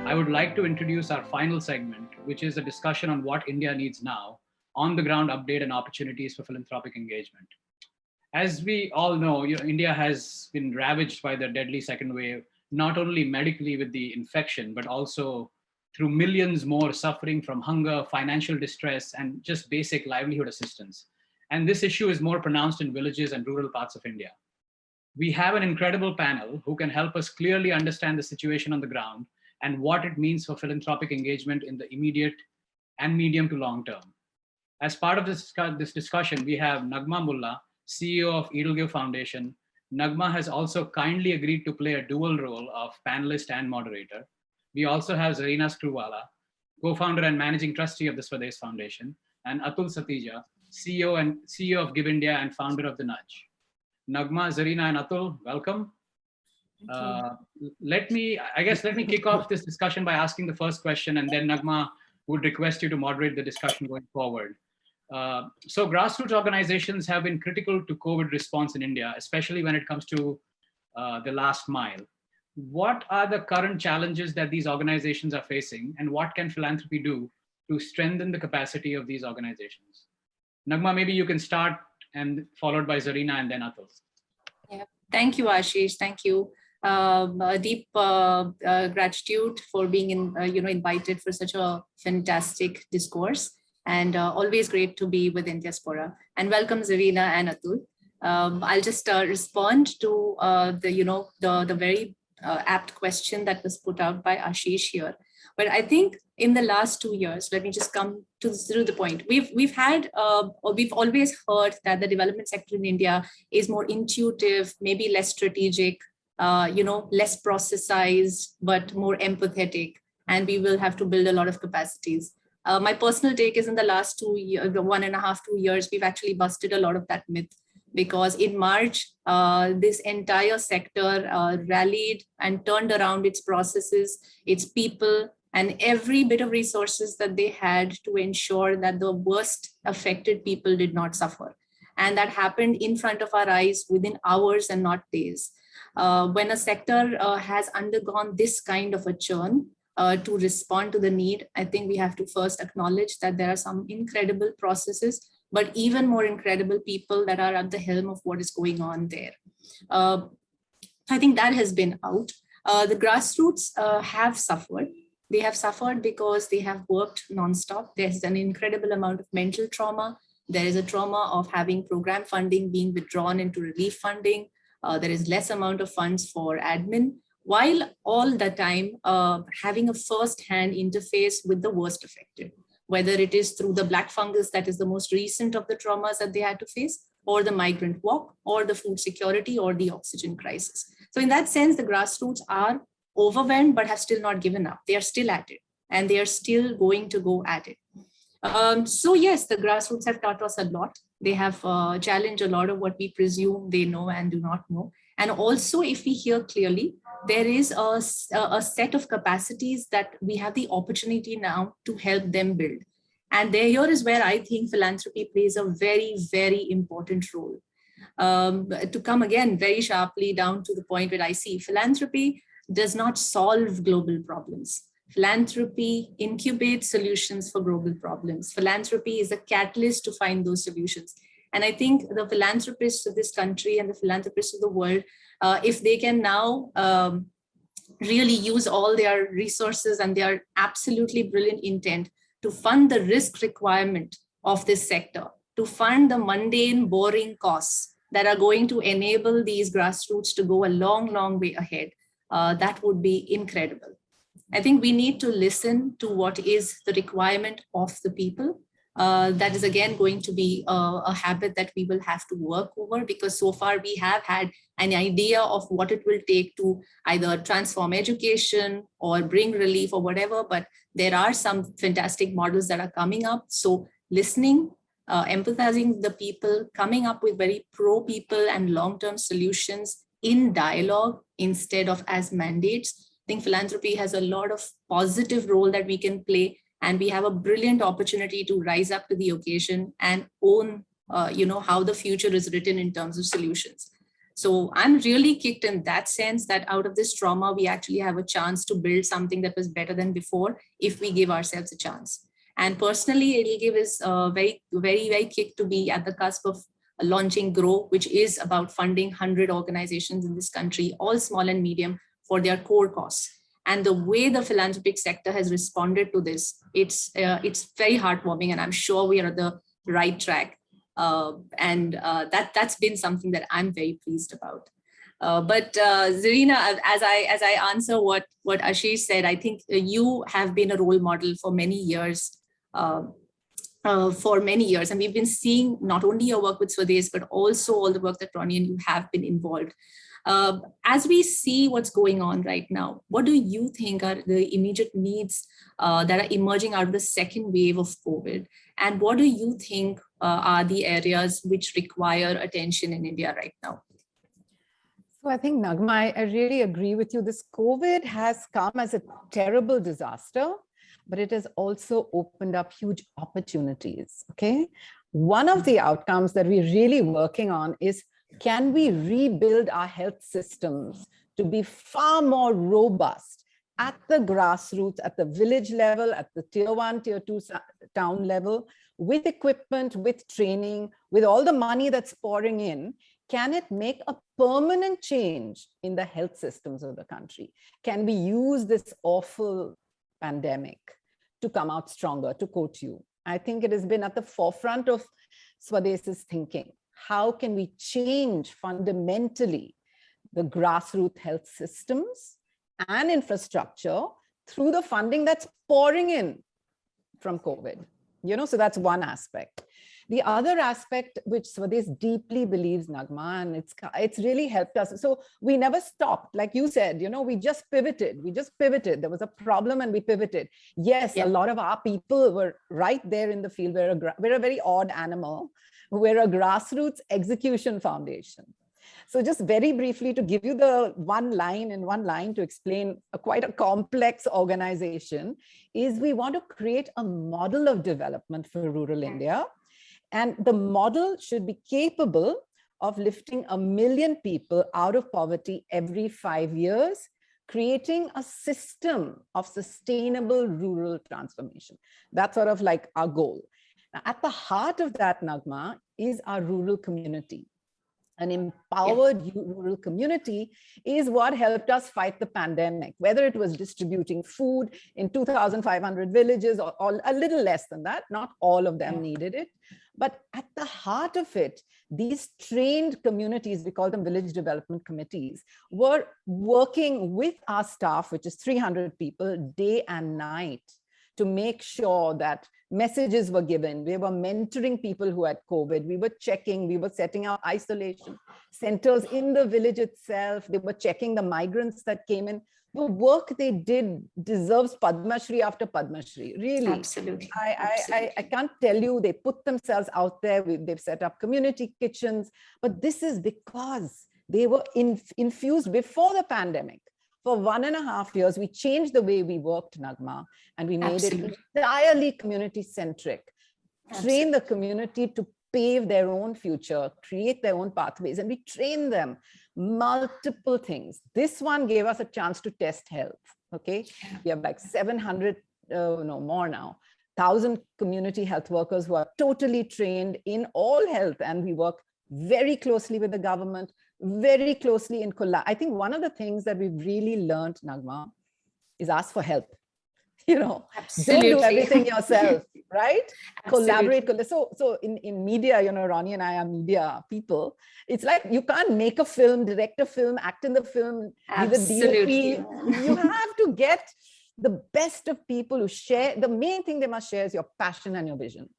I would like to introduce our final segment, which is a discussion on what India needs now, on-the-ground update and opportunities for philanthropic engagement. As we all know, India has been ravaged by the deadly second wave, not only medically with the infection, but also through millions more suffering from hunger, financial distress, and just basic livelihood assistance. And this issue is more pronounced in villages and rural parts of India. We have an incredible panel who can help us clearly understand the situation on the ground and what it means for philanthropic engagement in the immediate and medium to long term. As part of this discussion, we have Naghma Mulla, CEO of EdelGive Foundation. Naghma has also kindly agreed to play a dual role of panelist and moderator. We also have Zarina Screwvala, co-founder and managing trustee of the Swades Foundation, and Atul Satija, CEO of GiveIndia and founder of the Nudge. Naghma, Zarina, and Atul, welcome. Let me kick off this discussion by asking the first question, and then Naghma would request you to moderate the discussion going forward. So grassroots organizations have been critical to COVID response in India, especially when it comes to the last mile. What are the current challenges that these organizations are facing, and what can philanthropy do to strengthen the capacity of these organizations? Naghma, maybe you can start, and followed by Zarina and then Atul. Yeah, thank you, Ashish. Thank you. A deep gratitude for being invited for such a fantastic discourse, and always great to be with Indiaspora. And welcome, Zarina and Atul. I'll just respond to the very apt question that was put out by Ashish here. But I think in the last 2 years, let me just come through the point. We've always heard that the development sector in India is more intuitive, maybe less strategic, less processized, but more empathetic, and we will have to build a lot of capacities. My personal take is in the last 2 years, 1.5, 2 years, we've actually busted a lot of that myth, because in March, this entire sector rallied and turned around its processes, its people, and every bit of resources that they had to ensure that the worst affected people did not suffer. And that happened in front of our eyes within hours and not days. When a sector has undergone this kind of a churn to respond to the need, I think we have to first acknowledge that there are some incredible processes, but even more incredible people that are at the helm of what is going on there. I think that has been out. The grassroots have suffered. They have suffered because they have worked nonstop. There's an incredible amount of mental trauma. There is a trauma of having program funding being withdrawn into relief funding. There is less amount of funds for admin, while all the time having a first-hand interface with the worst affected, whether it is through the black fungus that is the most recent of the traumas that they had to face, or the migrant walk, or the food security, or the oxygen crisis. So in that sense, the grassroots are overwhelmed, but have still not given up. They are still at it, and they are still going to go at it. So yes, the grassroots have taught us a lot. They have challenged a lot of what we presume they know and do not know. And also, if we hear clearly, there is a set of capacities that we have the opportunity now to help them build. And here is where I think philanthropy plays a very, very important role. To come again very sharply down to the point where I see philanthropy does not solve global problems. Philanthropy incubates solutions for global problems. Philanthropy is a catalyst to find those solutions. And I think the philanthropists of this country and the philanthropists of the world, if they can now really use all their resources and their absolutely brilliant intent to fund the risk requirement of this sector, to fund the mundane, boring costs that are going to enable these grassroots to go a long, long way ahead, that would be incredible. I think we need to listen to what is the requirement of the people. That is again going to be a habit that we will have to work over, because so far we have had an idea of what it will take to either transform education or bring relief or whatever, but there are some fantastic models that are coming up. So listening, empathizing with the people, coming up with very pro-people and long-term solutions in dialogue instead of as mandates. I think philanthropy has a lot of positive role that we can play, and we have a brilliant opportunity to rise up to the occasion and own, how the future is written in terms of solutions. So I'm really kicked in that sense that out of this trauma, we actually have a chance to build something that was better than before if we give ourselves a chance. And personally, EdelGive is very, very, very kicked to be at the cusp of launching Grow, which is about funding 100 organizations in this country, all small and medium, for their core cause. And the way the philanthropic sector has responded to this, it's very heartwarming, and I'm sure we are on the right track. That's been something that I'm very pleased about. But Zarina, as I answer what Ashish said, I think you have been a role model for many years. And we've been seeing not only your work with Swades, but also all the work that Ronnie and you have been involved. As we see what's going on right now, what do you think are the immediate needs that are emerging out of the second wave of COVID? And what do you think are the areas which require attention in India right now? So I think, Naghma, I really agree with you. This COVID has come as a terrible disaster, but it has also opened up huge opportunities, okay? One of the outcomes that we're really working on is, can we rebuild our health systems to be far more robust at the grassroots, at the village level, at the tier 1, tier 2 town level, with equipment, with training, with all the money that's pouring in? Can it make a permanent change in the health systems of the country? Can we use this awful pandemic to come out stronger, to quote you? I think it has been at the forefront of Swades's thinking. How can we change fundamentally the grassroots health systems and infrastructure through the funding that's pouring in from COVID? So that's one aspect. The other aspect, which Swades deeply believes, Naghma, and it's really helped us. So we never stopped. Like you said, we just pivoted. There was a problem and we pivoted. Yes, a lot of our people were right there in the field. We're a very odd animal. We're a grassroots execution foundation. So just very briefly, to give you the one line to explain quite a complex organization, is we want to create a model of development for rural India. And the model should be capable of lifting 1 million people out of poverty every 5 years, creating a system of sustainable rural transformation. That's sort of like our goal. Now, at the heart of that, Naghma, is our rural community. An empowered rural community is what helped us fight the pandemic, whether it was distributing food in 2,500 villages or a little less than that. Not all of them needed it. But at the heart of it, these trained communities, we call them village development committees, were working with our staff, which is 300 people, day and night, to make sure that messages were given. We were mentoring people who had COVID. We were checking, we were setting up isolation centers in the village itself. They were checking the migrants that came in. The work they did deserves Padma Shri after Padma Shri, really. Absolutely. I can't tell you, they put themselves out there. They've set up community kitchens, but this is because they were infused before the pandemic. For 1.5 years, we changed the way we worked, Naghma, and we made it entirely community-centric. Train the community to pave their own future, create their own pathways, and we train them multiple things. This one gave us a chance to test health, okay? We have like 700, more now, 1,000 community health workers who are totally trained in all health, and we work very closely with the government, very closely in I think one of the things that we've really learned, Naghma, is ask for help. Don't do everything yourself, right? Collaborate. So in media, Ronnie and I are media people. It's like you can't make a film, direct a film, act in the film, be the DOP. You have to get the best of people who share. The main thing they must share is your passion and your vision.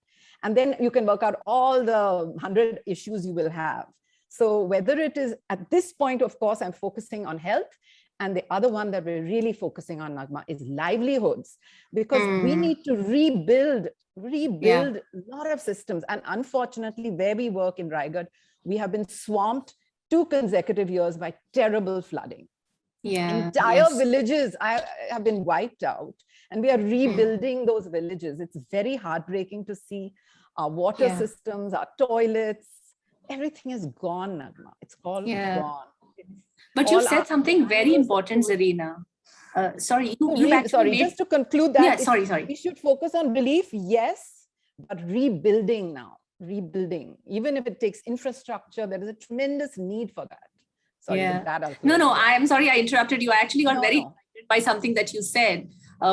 And then you can work out all the 100 issues you will have. So whether it is at this point, of course, I'm focusing on health. And the other one that we're really focusing on, Naghma, is livelihoods, because we need to rebuild a lot of systems. And unfortunately, where we work in Raigad, we have been swamped 2 consecutive years by terrible flooding. Entire villages have been wiped out, and we are rebuilding those villages. It's very heartbreaking to see our water systems, our toilets, everything is gone, Naghma. It's all gone. But you said something very important, Zarina. Sorry, just to conclude that, sorry. We should focus on relief, yes, but rebuilding now, even if it takes infrastructure, there is a tremendous need for that. Sorry, No, I am sorry I interrupted you. I actually got very excited by something that you said,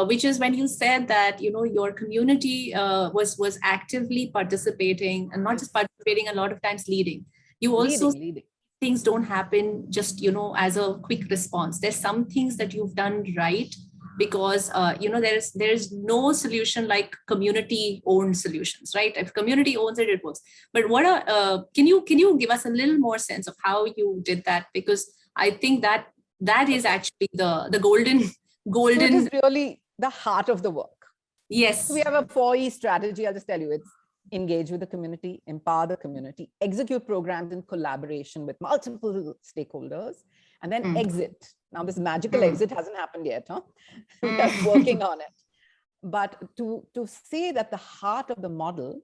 which is when you said that, your community was actively participating, and not just participating, a lot of times leading. You also leading. Things don't happen just, as a quick response. There's some things that you've done right, because, there's no solution like community owned solutions, right? If community owns it, it works. But can you give us a little more sense of how you did that? Because I think that is actually the golden. So it is really the heart of the work. Yes. So we have a 4E strategy. I'll just tell you, it's engage with the community, empower the community, execute programs in collaboration with multiple stakeholders, and then exit. Now, this magical exit hasn't happened yet, huh? We are working on it. But to say that the heart of the model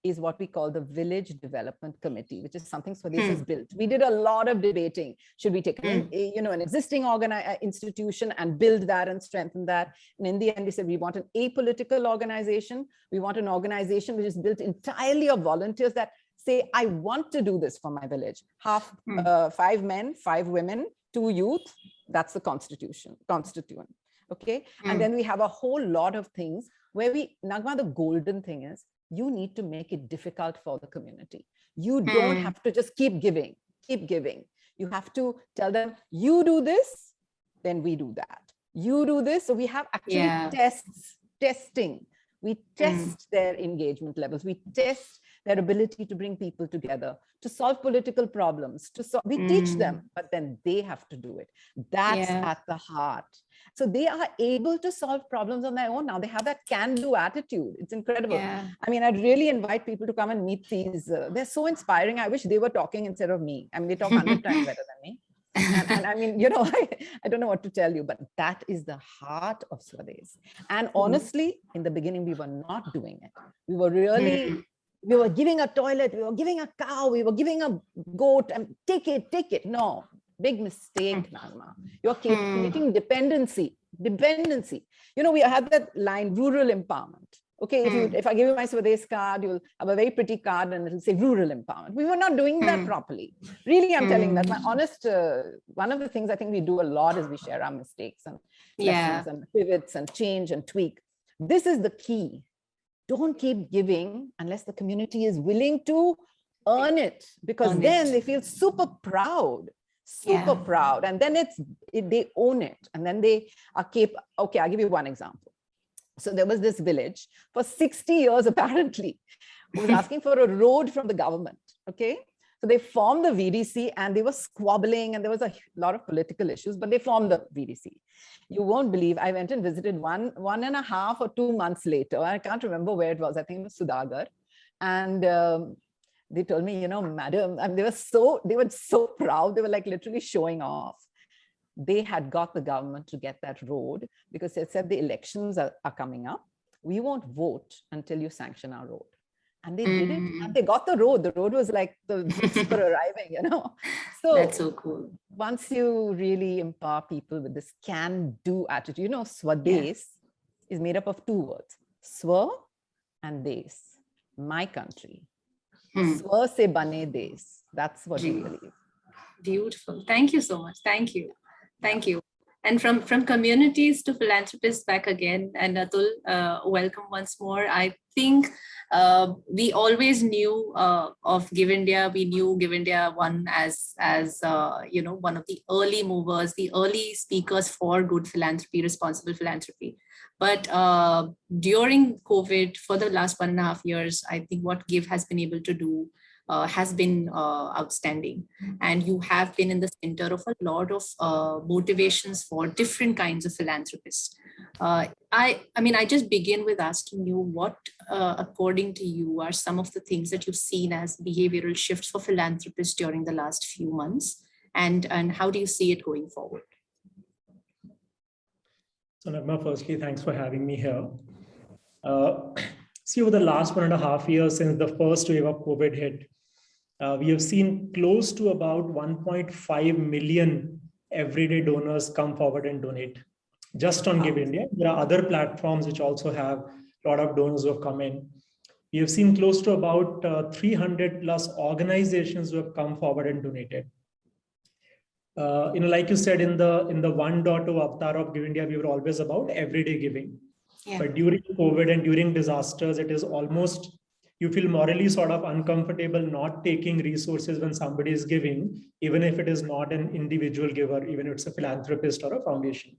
is what we call the Village Development Committee, which is something Swades has built. We did a lot of debating. Should we take an existing institution and build that and strengthen that? And in the end, we said we want an apolitical organization. We want an organization which is built entirely of volunteers that say, I want to do this for my village. 5 men, 5 women, 2 youth. That's the constituent. Okay. And then we have a whole lot of things where Naghma, the golden thing is, you need to make it difficult for the community. You don't have to just keep giving. You have to tell them, you do this, then we do that. You do this. So we have actually testing. We test their engagement levels. We test their ability to bring people together, to solve political problems. We teach them, but then they have to do it. That's at the heart. So they are able to solve problems on their own now. They have that can-do attitude. It's incredible. I mean, I'd really invite people to come and meet these. They're so inspiring. I wish they were talking instead of me. I mean, they talk 100 times better than me. And I mean, I don't know what to tell you, but that is the heart of Swades. And honestly, in the beginning, we were not doing it. We were really, we were giving a toilet, we were giving a cow, we were giving a goat, and take it. No, big mistake, Naghma. You're creating dependency. We had that line, rural empowerment. Okay, if I give you my Swades card, you'll have a very pretty card and it'll say rural empowerment. We were not doing that properly. Really, I'm telling that. My honest, one of the things I think we do a lot is we share our mistakes and lessons and pivots and change and tweak. This is the key. Don't keep giving unless the community is willing to earn it, because then they feel super proud. And then they own it. And then they are okay, I'll give you one example. So there was this village for 60 years, apparently, who was asking for a road from the government. Okay. So they formed the VDC and they were squabbling and there was a lot of political issues, but they formed the VDC. You won't believe, I went and visited 1.5 or 2 months later. I can't remember where it was. I think it was Sudagar. And they told me, madam, and they were so proud. They were like literally showing off. They had got the government to get that road because they said the elections are coming up. We won't vote until you sanction our road. And they did it and they got the road. The road was like the for arriving, So that's so cool. Once you really empower people with this can-do attitude, Swades is made up of 2 words, Swa and Des, my country. Swa se bane Des. That's what we believe. Beautiful. Thank you so much. Thank you. And from communities to philanthropists back again. And Atul, welcome once more. I think we always knew of GiveIndia. We knew GiveIndia one as one of the early movers, the early speakers for good philanthropy, responsible philanthropy. But during COVID, for the last 1.5 years, I think what Give has been able to do has been outstanding. And you have been in the center of a lot of motivations for different kinds of philanthropists. I just begin with asking you what, according to you, are some of the things that you've seen as behavioral shifts for philanthropists during the last few months, and how do you see it going forward? So Naghma, firstly, thanks for having me here. See, over the last 1.5 years since the first wave of COVID hit, we have seen close to about 1.5 million everyday donors come forward and donate just on GiveIndia. There are other platforms which also have a lot of donors who have come in. We have seen close to about 300 plus organizations who have come forward and donated. Like you said, in the 1.0 avatar of GiveIndia, we were always about everyday giving. Yeah. But during COVID and during disasters, it is almost, you feel morally sort of uncomfortable not taking resources when somebody is giving, even if it is not an individual giver, even if it's a philanthropist or a foundation.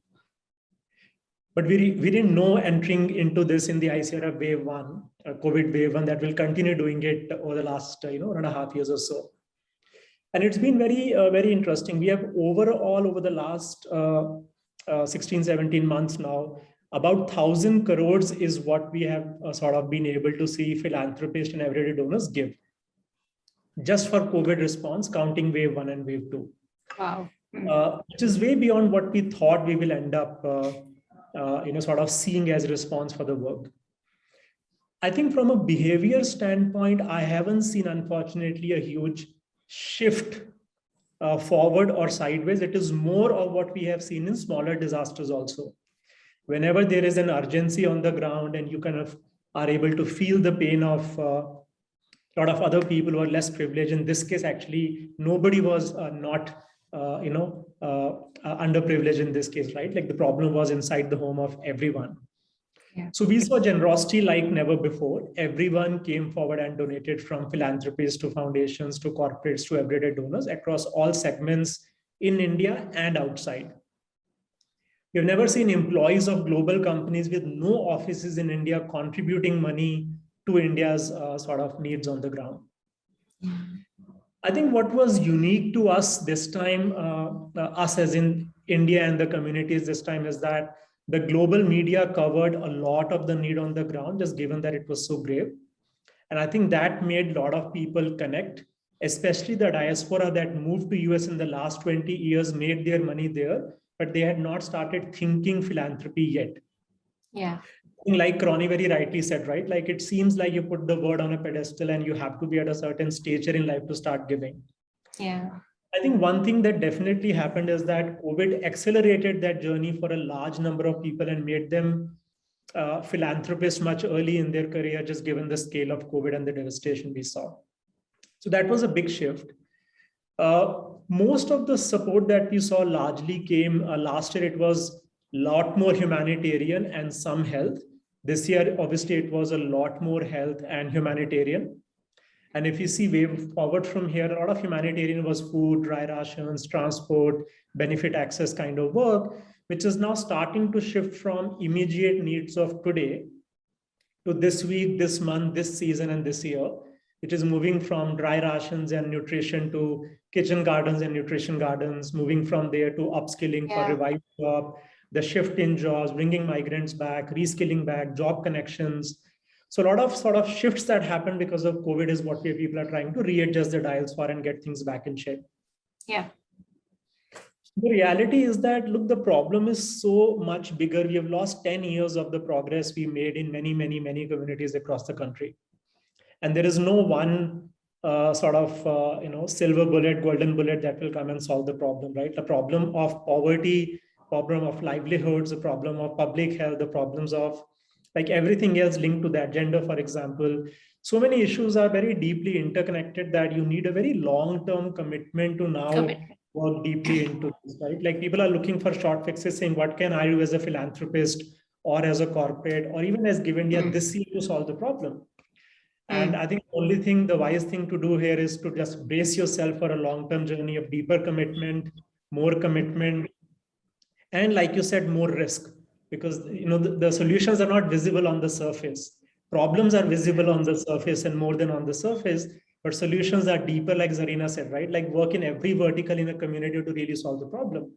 But we didn't know entering into this in the ICRF wave 1, COVID wave 1, that will continue doing it over the last 1.5 years or so. And it's been very interesting. We have overall over the last 16, 17 months now, about 1,000 crores is what we have sort of been able to see philanthropists and everyday donors give. Just for COVID response, counting wave 1 and wave 2. Wow. Which is way beyond what we thought we will end up sort of seeing as response for the work. I think from a behavior standpoint, I haven't seen, unfortunately, a huge shift forward or sideways. It is more of what we have seen in smaller disasters also. Whenever there is an urgency on the ground and you kind of are able to feel the pain of a lot of other people who are less privileged. In this case, actually, nobody was not underprivileged in this case, right? Like the problem was inside the home of everyone. Yeah. So we saw generosity like never before. Everyone came forward and donated, from philanthropists to foundations to corporates to everyday donors across all segments in India and outside. We've never seen employees of global companies with no offices in India contributing money to India's sort of needs on the ground. I think what was unique to us this time, us as in India and the communities this time, is that the global media covered a lot of the need on the ground, just given that it was so grave. And I think that made a lot of people connect, especially the diaspora that moved to US in the last 20 years, made their money there, but they had not started thinking philanthropy yet. Yeah. Like Ronnie very rightly said, right? Like it seems like you put the word on a pedestal and you have to be at a certain stature in life to start giving. Yeah. I think one thing that definitely happened is that COVID accelerated that journey for a large number of people and made them philanthropists much early in their career, just given the scale of COVID and the devastation we saw. So that was a big shift. Most of the support that we saw largely came last year. It was a lot more humanitarian and some health. This year, obviously, it was a lot more health and humanitarian. And if you see wave forward from here, a lot of humanitarian was food, dry rations, transport, benefit access kind of work, which is now starting to shift from immediate needs of today to this week, this month, this season, and this year. It is moving from dry rations and nutrition to kitchen gardens and nutrition gardens, moving from there to upskilling for revived job, the shift in jobs, bringing migrants back, reskilling back, job connections. So a lot of sort of shifts that happened because of COVID is what people are trying to readjust the dials for and get things back in shape. Yeah. The reality is that, look, the problem is so much bigger. We have lost 10 years of the progress we made in many, many, many communities across the country. And there is no one silver bullet, golden bullet that will come and solve the problem, right? The problem of poverty, problem of livelihoods, the problem of public health, the problems of like everything else linked to that, gender, for example. So many issues are very deeply interconnected that you need a very long-term commitment to now work deeply into this, right? Like people are looking for short fixes, saying, what can I do as a philanthropist or as a corporate or even as GiveIndia this year to solve the problem? And I think the wise thing to do here is to just brace yourself for a long-term journey of deeper commitment, more commitment, and like you said, more risk. Because the solutions are not visible on the surface. Problems are visible on the surface and more than on the surface, but solutions are deeper, like Zarina said, right? Like work in every vertical in a community to really solve the problem.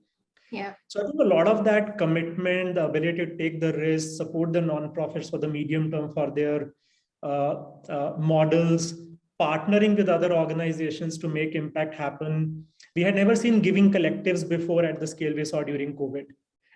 Yeah. So I think a lot of that commitment, the ability to take the risk, support the nonprofits for the medium term for their models, partnering with other organizations to make impact happen. We had never seen giving collectives before at the scale we saw during COVID.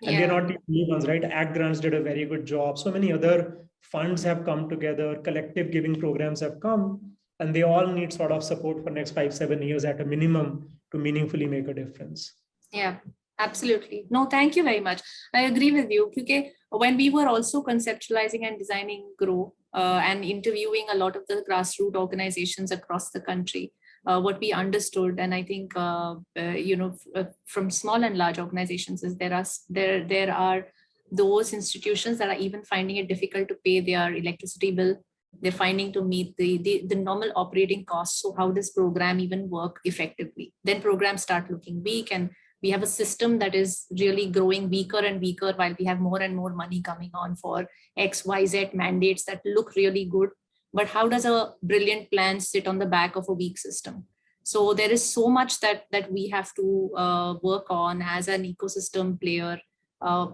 And they're not the only ones, right? Act Grants did a very good job. So many other funds have come together, collective giving programs have come. And they all need sort of support for next 5-7 years at a minimum to meaningfully make a difference. Yeah, absolutely. No, thank you very much. I agree with you. Because when we were also conceptualizing and designing Grow and interviewing a lot of the grassroots organizations across the country, what we understood, and I think from small and large organizations, is there are those institutions that are even finding it difficult to pay their electricity bill. They're finding to meet the normal operating costs. So how does program even work effectively? Then programs start looking weak, and we have a system that is really growing weaker and weaker while we have more and more money coming on for XYZ mandates that look really good. But how does a brilliant plan sit on the back of a weak system? So there is so much that we have to work on as an ecosystem player.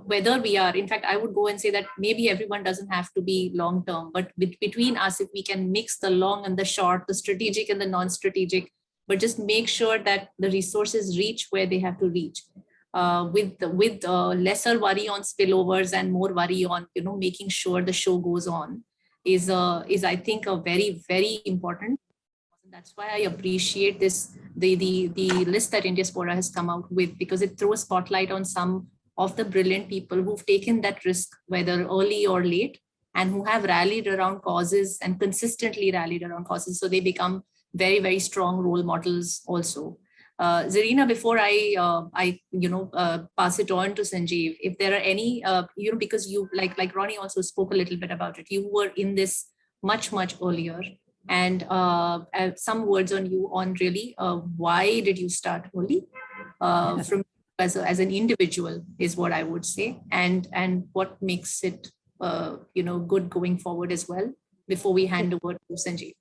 Whether we are, in fact, I would go and say that maybe everyone doesn't have to be long term, but between us, if we can mix the long and the short, the strategic and the non-strategic, but just make sure that the resources reach where they have to reach, with lesser worry on spillovers and more worry on making sure the show goes on, is I think a very, very important. That's why I appreciate the list that Indiaspora has come out with, because it throws spotlight on some of the brilliant people who've taken that risk, whether early or late, and who have rallied around causes and consistently rallied around causes. So they become very, very strong role models also. Zarina, before I pass it on to Sanjeev, if there are any, because you, like Ronnie also spoke a little bit about it, you were in this much, much earlier. And some words on you on really why did you start early from as an individual is what I would say, and what makes it good going forward as well, before we hand over to Sanjeev.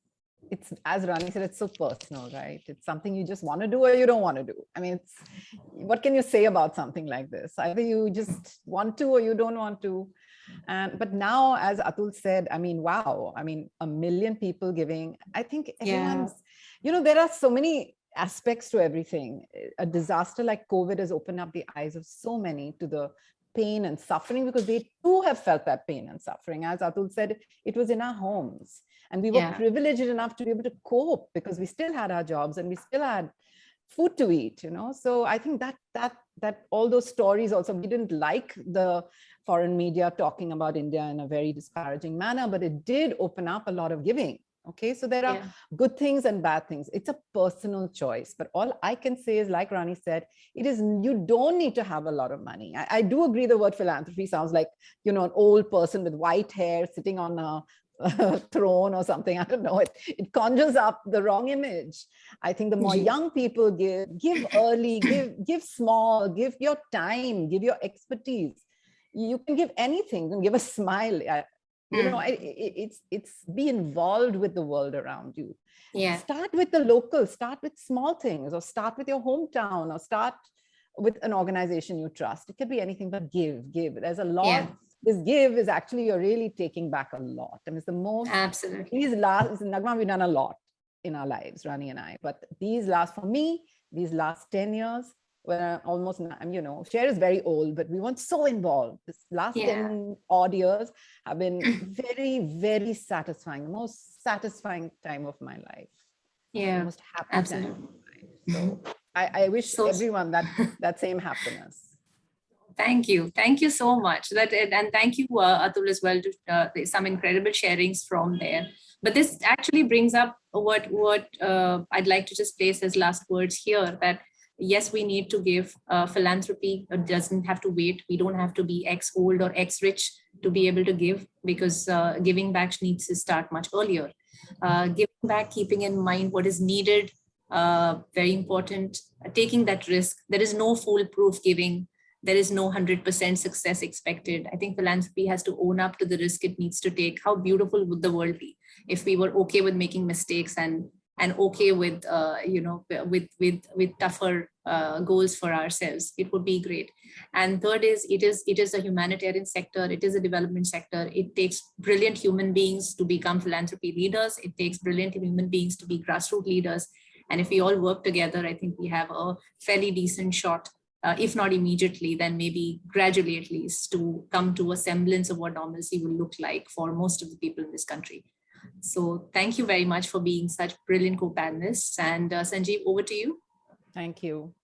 It's, as Rani said, it's so personal, right? It's something you just want to do or you don't want to do. I mean, what can you say about something like this? Either you just want to or you don't want to. But now, as Atul said, I mean, wow, I mean, 1 million people giving. I think everyone's, there are so many aspects to everything. A disaster like COVID has opened up the eyes of so many to the pain and suffering, because they too have felt that pain and suffering. As Atul said, it was in our homes, and we were privileged enough to be able to cope because we still had our jobs and we still had food to eat, So I think that all those stories also, we didn't like the foreign media talking about India in a very disparaging manner, but it did open up a lot of giving. Okay, so there are good things and bad things. It's a personal choice, but all I can say is, like Rani said, you don't need to have a lot of money. I do agree the word philanthropy sounds like, an old person with white hair sitting on a throne or something. I don't know. It conjures up the wrong image. I think the more young people give early, give small, give your time, give your expertise. You can give anything. You can give a smile. It's be involved with the world around you. Start with the local, start with small things, or start with your hometown, or start with an organization you trust. It could be anything, but give. There's a lot. This give is actually, you're really taking back a lot. I mean, it's the most. Absolutely. Naghma, we've done a lot in our lives, Rani and I, but these last 10 years, where almost, Share is very old, but we weren't so involved. This last 10 odd years have been very, very satisfying, the most satisfying time of my life. Yeah, the most happy time of my life. So I wish everyone that same happiness. Thank you so much. And thank you, Atul, as well, to some incredible sharings from there. But this actually brings up what I'd like to just place as last words here, that yes, we need to give. Philanthropy doesn't have to wait. We don't have to be X old or X rich to be able to give, because giving back needs to start much earlier. Giving back, keeping in mind what is needed, very important. Taking that risk. There is no foolproof giving. There is no 100% success expected. I think philanthropy has to own up to the risk it needs to take. How beautiful would the world be if we were okay with making mistakes and okay with with tougher goals for ourselves? It would be great. And third is, it is a humanitarian sector. It is a development sector. It takes brilliant human beings to become philanthropy leaders. It takes brilliant human beings to be grassroots leaders. And if we all work together, I think we have a fairly decent shot. If not immediately, then maybe gradually at least, to come to a semblance of what normalcy will look like for most of the people in this country. So thank you very much for being such brilliant co-panelists. And Sanjeev, over to you. Thank you.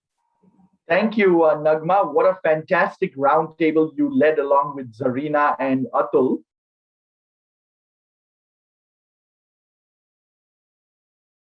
Thank you, Naghma. What a fantastic roundtable you led along with Zarina and Atul.